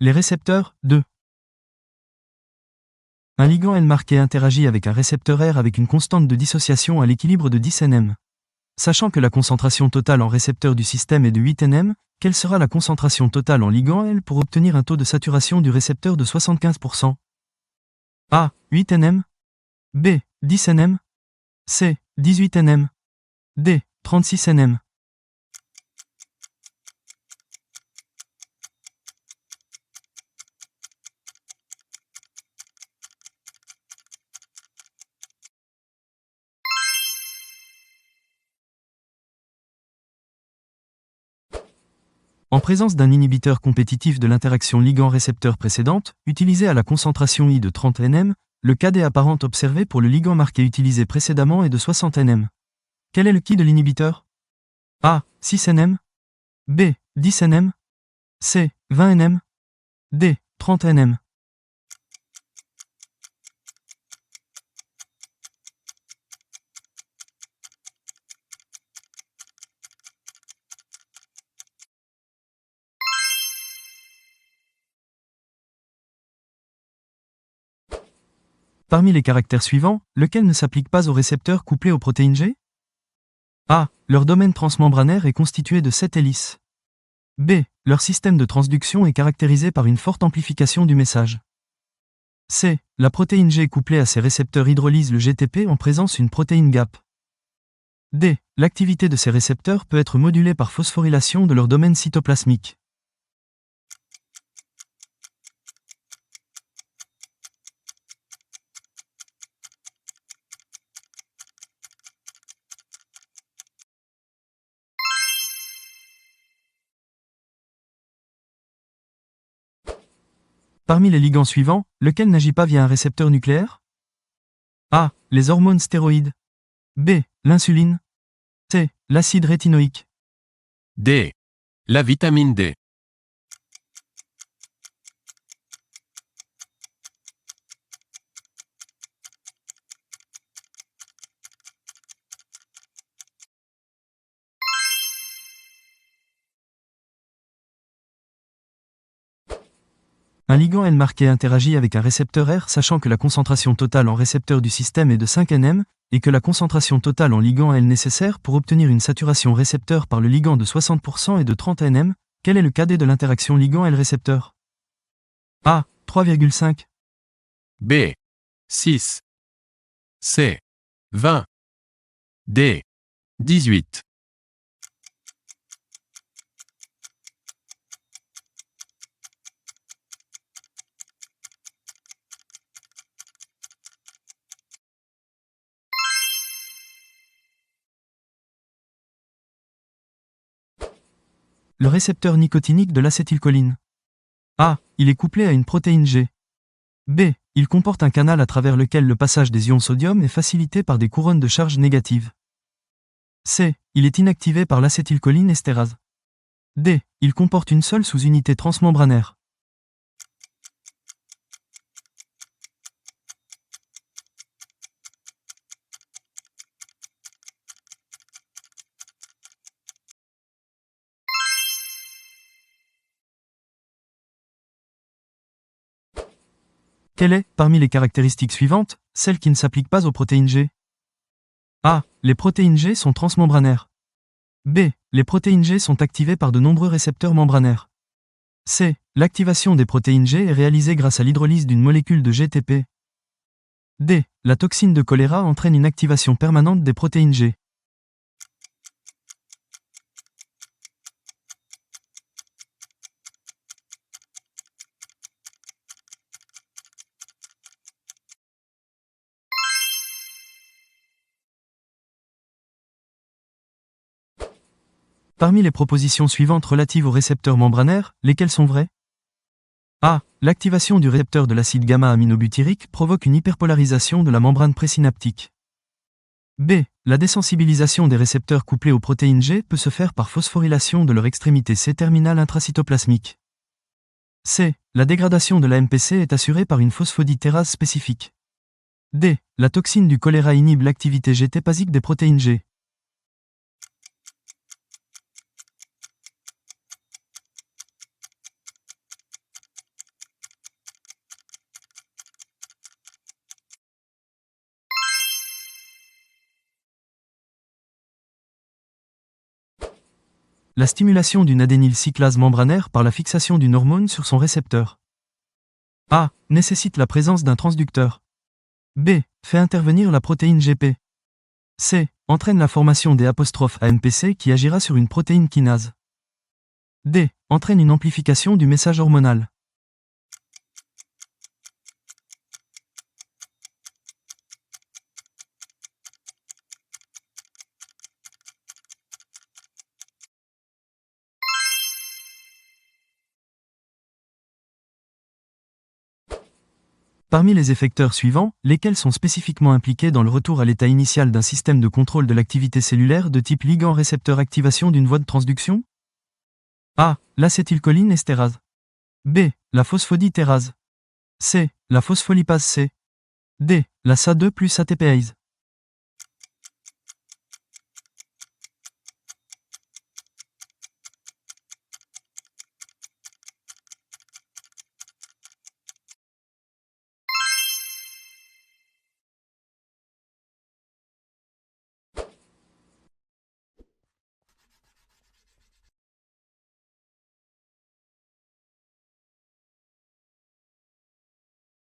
Les récepteurs, 2. Un ligand N marqué interagit avec un récepteur R avec une constante de dissociation à l'équilibre de 10 nm. Sachant que la concentration totale en récepteur du système est de 8 nm, quelle sera la concentration totale en ligand L pour obtenir un taux de saturation du récepteur de 75%? A. 8 nm. B. 10 nm. C. 18 nm. D. 36 nm. En présence d'un inhibiteur compétitif de l'interaction ligand-récepteur précédente, utilisé à la concentration I de 30 nm, le KD apparent observé pour le ligand marqué utilisé précédemment est de 60 nm. Quel est le Ki de l'inhibiteur? A. 6 nm. B. 10 nm. C. 20 nm. D. 30 nm. Parmi les caractères suivants, lequel ne s'applique pas aux récepteurs couplés aux protéines G? A. Leur domaine transmembranaire est constitué de 7 hélices. B. Leur système de transduction est caractérisé par une forte amplification du message. C. La protéine G couplée à ses récepteurs hydrolyse le GTP en présence d'une protéine GAP. D. L'activité de ces récepteurs peut être modulée par phosphorylation de leur domaine cytoplasmique. Parmi les ligands suivants, lequel n'agit pas via un récepteur nucléaire? A. Les hormones stéroïdes. B. L'insuline. C. L'acide rétinoïque. D. La vitamine D. Un ligand N marqué interagit avec un récepteur R sachant que la concentration totale en récepteur du système est de 5 nm, et que la concentration totale en ligand L nécessaire pour obtenir une saturation récepteur par le ligand de 60% est de 30 nm, quel est le KD de l'interaction ligand L-récepteur? A. 3,5. B. 6. C. 20. D. 18. Le récepteur nicotinique de l'acétylcholine. A. Il est couplé à une protéine G. B. Il comporte un canal à travers lequel le passage des ions sodium est facilité par des couronnes de charge négatives. C. Il est inactivé par l'acétylcholine estérase. D. Il comporte une seule sous-unité transmembranaire. Quelle est, parmi les caractéristiques suivantes, celle qui ne s'applique pas aux protéines G? A. Les protéines G sont transmembranaires. B. Les protéines G sont activées par de nombreux récepteurs membranaires. C. L'activation des protéines G est réalisée grâce à l'hydrolyse d'une molécule de GTP. D. La toxine de choléra entraîne une activation permanente des protéines G. Parmi les propositions suivantes relatives aux récepteurs membranaires, lesquelles sont vraies? A. L'activation du récepteur de l'acide gamma-aminobutyrique provoque une hyperpolarisation de la membrane présynaptique. B. La désensibilisation des récepteurs couplés aux protéines G peut se faire par phosphorylation de leur extrémité C-terminale intracytoplasmique. C. La dégradation de la MPC est assurée par une phosphoditérase spécifique. D. La toxine du choléra inhibe l'activité GT-basique des protéines G. La stimulation d'une adénylcyclase membranaire par la fixation d'une hormone sur son récepteur. A. Nécessite la présence d'un transducteur. B. Fait intervenir la protéine GP. C. Entraîne la formation des '(AMPC) qui agira sur une protéine kinase. D. Entraîne une amplification du message hormonal. Parmi les effecteurs suivants, lesquels sont spécifiquement impliqués dans le retour à l'état initial d'un système de contrôle de l'activité cellulaire de type ligand-récepteur activation d'une voie de transduction? A. L'acétylcholine estérase. B. La phosphoditérase. C. La phospholipase C. D. La SA2 plus ATPase.